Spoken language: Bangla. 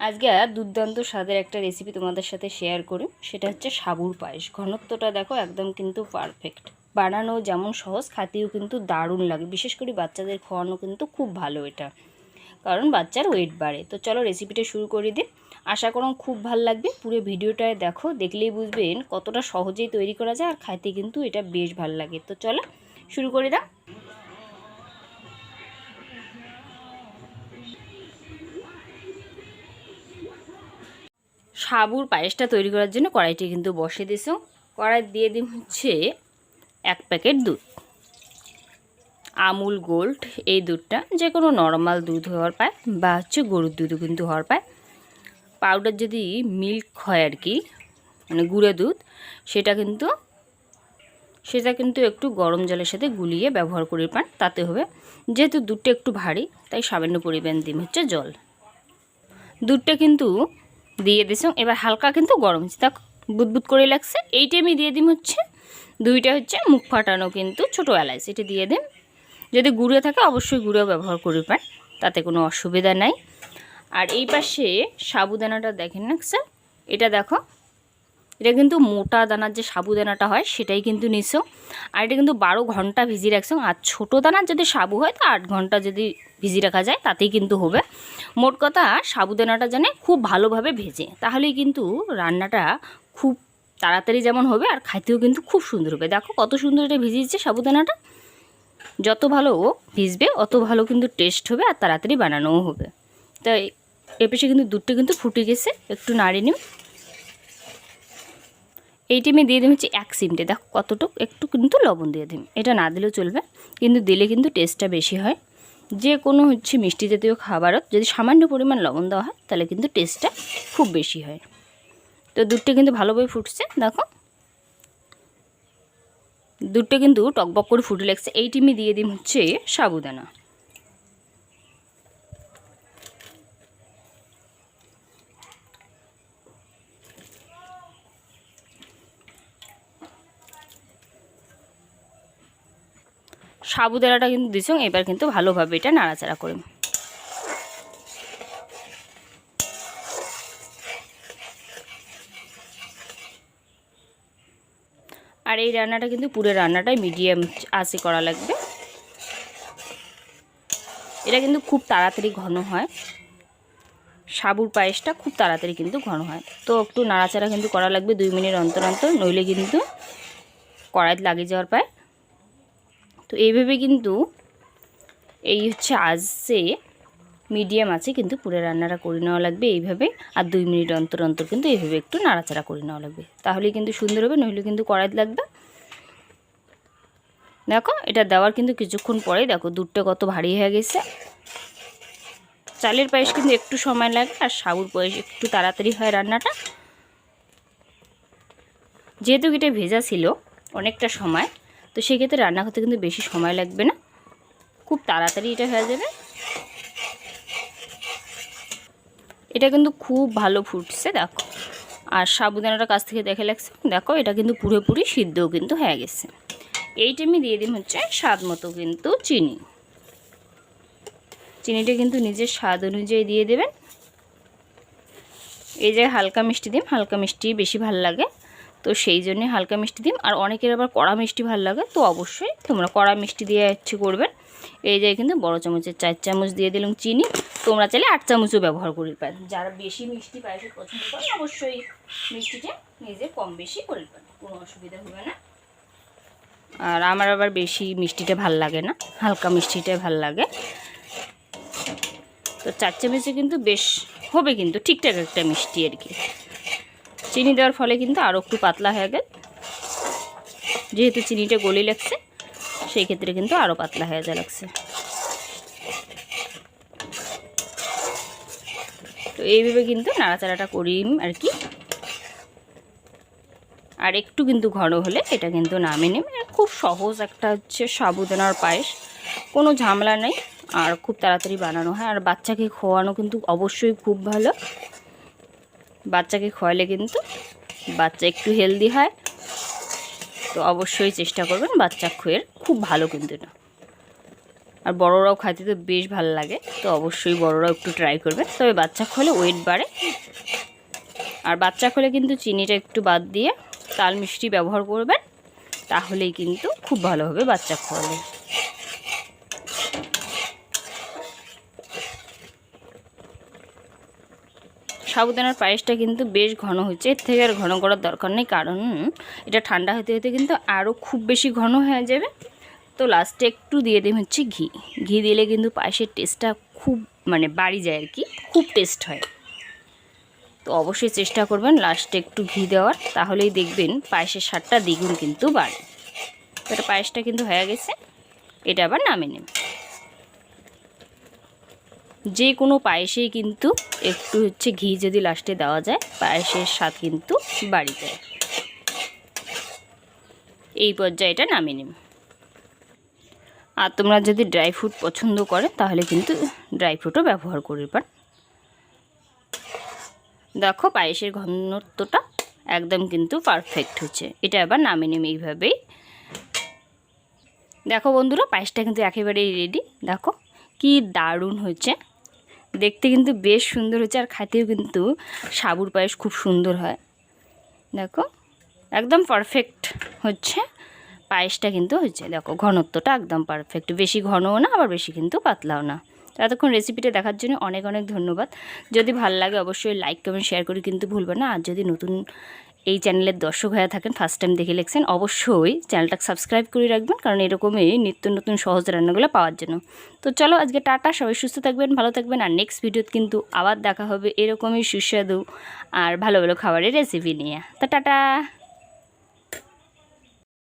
আজকে দুর্দান্ত স্বাদের একটা রেসিপি তোমাদের সাথে শেয়ার করি। সেটা হচ্ছে সাবুর পায়েস। ঘনত্বটা দেখো একদম কিন্তু পারফেক্ট। বানানো যেমন সহজ, খেতেও কিন্তু দারুণ লাগে। বিশেষ করে বাচ্চাদের খাওয়ানো কিন্তু খুব ভালো এটা, কারণ বাচ্চার ওয়েট বাড়ে। তো চলো রেসিপিটা শুরু করে দিই। আশা করো খুব ভালো লাগবে। পুরো ভিডিওটায় দেখো, দেখলেই বুঝবেন কতটা সহজেই তৈরি করা যায় আর খাইতে কিন্তু এটা বেশ ভালো লাগে। তো চলো শুরু করে দাও। সাবুর পায়েসটা তৈরি করার জন্য কড়াইটি কিন্তু বসিয়ে দিছো। কড়াই দিয়ে দিন হচ্ছে 1 প্যাকেট দুধ, আমুল গোল্ড। এই দুধটা যে কোনো নর্মাল দুধ হওয়ার পায়, বা হচ্ছে গরুর দুধও কিন্তু হওয়ার পায়। পাউডার যদি মিল্ক হয় আর কি, মানে গুঁড়ো দুধ, সেটা কিন্তু একটু গরম জলের সাথে গুলিয়ে ব্যবহার করে পান, তাতে হবে। যেহেতু দুধটা একটু ভারী, তাই সামান্য পরিমাণ দিন হচ্ছে জল। দুধটা কিন্তু দিয়ে দিছো। এবার হালকা কিন্তু গরম হচ্ছে, দেখো বুদবুদ করে লাগছে। এই টাইমে দিয়ে দিম হচ্ছে 2টা হচ্ছে মুখ ফাটানো কিন্তু ছোটো এলাচ, এটা দিয়ে দিন। যদি গুঁড়ো থাকে অবশ্যই গুঁড়ো ব্যবহার করবেন, তাতে কোনো অসুবিধা নাই। আর এই পাশে সাবুদানাটা দেখেন না স্যার, এটা দেখো, এটা কিন্তু মোটা দানার যে সাবুদানাটা হয় সেটাই কিন্তু নিছো। আর এটা কিন্তু 12 ঘন্টা ভিজিয়ে রাখছো। আর ছোটো দানার যদি সাবু হয় তো 8 ঘন্টা যদি ভিজিয়ে রাখা যায় তাতেই কিন্তু হবে। মোট কথা সাবুদানাটা জানে খুব ভালোভাবে ভেজে, তাহলেই কিন্তু রান্নাটা খুব তাড়াতাড়ি যেমন হবে আর খাইতেও কিন্তু খুব সুন্দর হবে। দেখো কত সুন্দর এটা ভিজিয়েছে সাবুদানাটা। যত ভালো ভিজবে অত ভালো কিন্তু টেস্ট হবে আর তাড়াতাড়ি বানানোও হবে। তাই এ পাশে কিন্তু দুধটা কিন্তু ফুটে গেছে, একটু নাড়িয়ে নিন। এই টাইমে দিয়ে দিন হচ্ছে 1 চিমটে, দেখো কতটুকু, একটু কিন্তু লবণ দিয়ে দিন। এটা না দিলেও চলবে, কিন্তু দিলে কিন্তু টেস্টটা বেশি হয়। যে কোনো হচ্ছে মিষ্টি জাতীয় খাবারত যদি সামান্য পরিমাণ লবণ দেওয়া হয় তাহলে কিন্তু টেস্টটা খুব বেশি হয়। তো দুধটা কিন্তু ভালোভাবে ফুটছে, দেখো দুধটা কিন্তু টকবক করে ফুটে লাগছে। এই টাইমে দিয়ে দিন হচ্ছে সাবুদানা। সাবুদানাটা কিন্তু দিছ। এবার কিন্তু ভালোভাবে এটা নাড়াচাড়া করে। আর এই রান্নাটা কিন্তু পুরো রান্নাটাই মিডিয়াম আঁচে করা লাগবে। এটা কিন্তু খুব তাড়াতাড়ি ঘন হয়, সাবুর পায়েসটা খুব তাড়াতাড়ি কিন্তু ঘন হয়। তো একটু নাড়াচাড়া কিন্তু করা লাগবে 2 মিনিট অন্তর অন্তর, নইলে কিন্তু কড়াইতে লাগিয়ে যাওয়ার পায়। তো এইভাবে কিন্তু এই হচ্ছে আজকে মিডিয়াম আছে কিন্তু পুরো রান্নাটা করে নেওয়া লাগবে এইভাবে। আর 2 মিনিট অন্তর অন্তর কিন্তু এইভাবে একটু নাড়াচাড়া করে নেওয়া লাগবে, তাহলেই কিন্তু সুন্দর হবে, নইলে কিন্তু কড়াইতে লাগবে। দেখো এটা দেওয়ার কিন্তু কিছুক্ষণ পরে দেখো দুধটা কত ভারী হয়ে গেছে। চালের পায়েস কিন্তু একটু সময় লাগে, আর সাবুর পায়েস একটু তাড়াতাড়ি হয় রান্নাটা। যেহেতু এটা ভেজা ছিল অনেকটা সময়, তো সেক্ষেত্রে রান্না করতে কিন্তু বেশি সময় লাগবে না, খুব তাড়াতাড়ি এটা হয়ে যাবে। এটা কিন্তু খুব ভালো ফুটছে দেখো। আর সাবুদানাটা কাছ থেকে দেখে লাগছে, দেখো এটা কিন্তু পুরোপুরি সিদ্ধও কিন্তু হয়ে গেছে। এই টাইমে দিয়ে দিন হচ্ছে স্বাদ মতো কিন্তু চিনি। চিনিটা কিন্তু নিজের স্বাদ অনুযায়ী দিয়ে দেবেন। এই যে হালকা মিষ্টি দিন, হালকা মিষ্টি বেশি ভালো লাগে, তো সেই জন্যে হালকা মিষ্টি দিন। আর অনেকের আবার কড়া মিষ্টি ভালো লাগে, তো অবশ্যই তোমরা কড়া মিষ্টি দিয়ে ইচ্ছে করবেন। এই যে কিন্তু বড় চামচের 4 চামচ দিয়ে দিলাম চিনি। তোমরা চাইলে 8 চামচও ব্যবহার করতে পারেন। যারা বেশি মিষ্টি পায়েস পছন্দ করেন অবশ্যই মিষ্টিটা নিজে কম বেশি করে পারেন, কোনো অসুবিধা হবে না। আর আমার আবার বেশি মিষ্টিটা ভাল লাগে না, হালকা মিষ্টিটাই ভাল লাগে। তো 4 চামচে কিন্তু বেশ হবে, কিন্তু ঠিকঠাক একটা মিষ্টি আর কি। চিনি দেওয়ার ফলে কিন্তু আরও একটু পাতলা হয়ে গেল, যেহেতু চিনিটা গলে লাগছে সেই ক্ষেত্রে কিন্তু আরও পাতলা হয়ে যা লাগছে। তো এইভাবে কিন্তু নাড়াচাড়াটা করি আর কি। আর একটু কিন্তু ঘন হলে এটা কিন্তু নামিয়ে নেবে। খুব সহজ একটা হচ্ছে সাবুদানার পায়েস, কোনো ঝামেলা নেই, আর খুব তাড়াতাড়ি বানানো হয়। আর বাচ্চাকে খাওয়ানো কিন্তু অবশ্যই খুব ভালো। বাচ্চাকে খাওয়ালে কিন্তু বাচ্চা একটু হেলদি হয়, তো অবশ্যই চেষ্টা করবেন বাচ্চা খুয়ের খুব ভালো কিন্তু না। আর বড়রাও খাইতে তো বেশ ভালো লাগে, তো অবশ্যই বড়রাও একটু ট্রাই করবেন। তবে বাচ্চা খোলে ওয়েট বাড়ে, আর বাচ্চা খোলে কিন্তু চিনিটা একটু বাদ দিয়ে তাল মিষ্টি ব্যবহার করবেন, তাহলেই কিন্তু খুব ভালো হবে বাচ্চা খোলে। সাবুদানার পায়েসটা কিন্তু বেশ ঘন হয়েছে, এর থেকে আর ঘন করার দরকার নেই, কারণ এটা ঠান্ডা হতে হতে কিন্তু আরও খুব বেশি ঘন হয়ে যাবে। তো লাস্টে একটু দিয়ে দিন হচ্ছে ঘি। ঘি দিলে কিন্তু পায়েসের টেস্টটা খুব বাড়ি যায় আর কি, খুব টেস্ট হয়। তো অবশ্যই চেষ্টা করবেন লাস্টে একটু ঘি দেওয়ার, তাহলেই দেখবেন পায়েসের স্বাদটা দ্বিগুণ কিন্তু বাড়ে। এটা পায়েসটা কিন্তু হয়ে গেছে, এটা আবার নামিয়ে নিন। যে কোনো পায়েসেই কিন্তু একটু হচ্ছে ঘি যদি লাস্টে দেওয়া যায়, পায়েসের স্বাদ কিন্তু বাড়ি যায়। এই পর্যায়ে এটা নামিয়ে নিন। আর তোমরা যদি ড্রাই ফ্রুট পছন্দ করে তাহলে কিন্তু ড্রাই ফ্রুটও ব্যবহার করবে। দেখো পায়েসের ঘনত্বটা একদম কিন্তু পারফেক্ট হচ্ছে। এটা আবার নামিয়ে নিন এইভাবেই। দেখো বন্ধুরা, পায়েসটা কিন্তু একেবারেই রেডি। দেখো কি দারুণ হচ্ছে, দেখতে কিন্তু বেশ সুন্দর হচ্ছে, আর খেতেও কিন্তু সাবুর পায়েস খুব সুন্দর হয়। দেখো একদম পারফেক্ট হচ্ছে পায়েসটা কিন্তু হচ্ছে। দেখো ঘনত্বটা একদম পারফেক্ট, বেশি ঘনও না আবার বেশি কিন্তু পাতলাও না। এতক্ষণ রেসিপিটা দেখার জন্য অনেক অনেক ধন্যবাদ। যদি ভালো লাগে অবশ্যই লাইক কমেন্ট শেয়ার করে কিন্তু ভুলবেন না। আর যদি নতুন এই চ্যানেলের দর্শক হয়ে থাকেন, ফার্স্ট টাইম দেখে লেখছেন, অবশ্যই চ্যানেলটাকে সাবস্ক্রাইব করে রাখবেন, কারণ এরকমই নিত্য নতুন সহজ রান্নাগুলো পাওয়ার জন্য। তো চলো আজকে টাটা, সবাই সুস্থ থাকবেন, ভালো থাকবেন। আর নেক্সট ভিডিওতে কিন্তু আবার দেখা হবে এরকমই সুস্বাদু আর ভালো ভালো খাবারের রেসিপি নিয়ে। তো টাটা।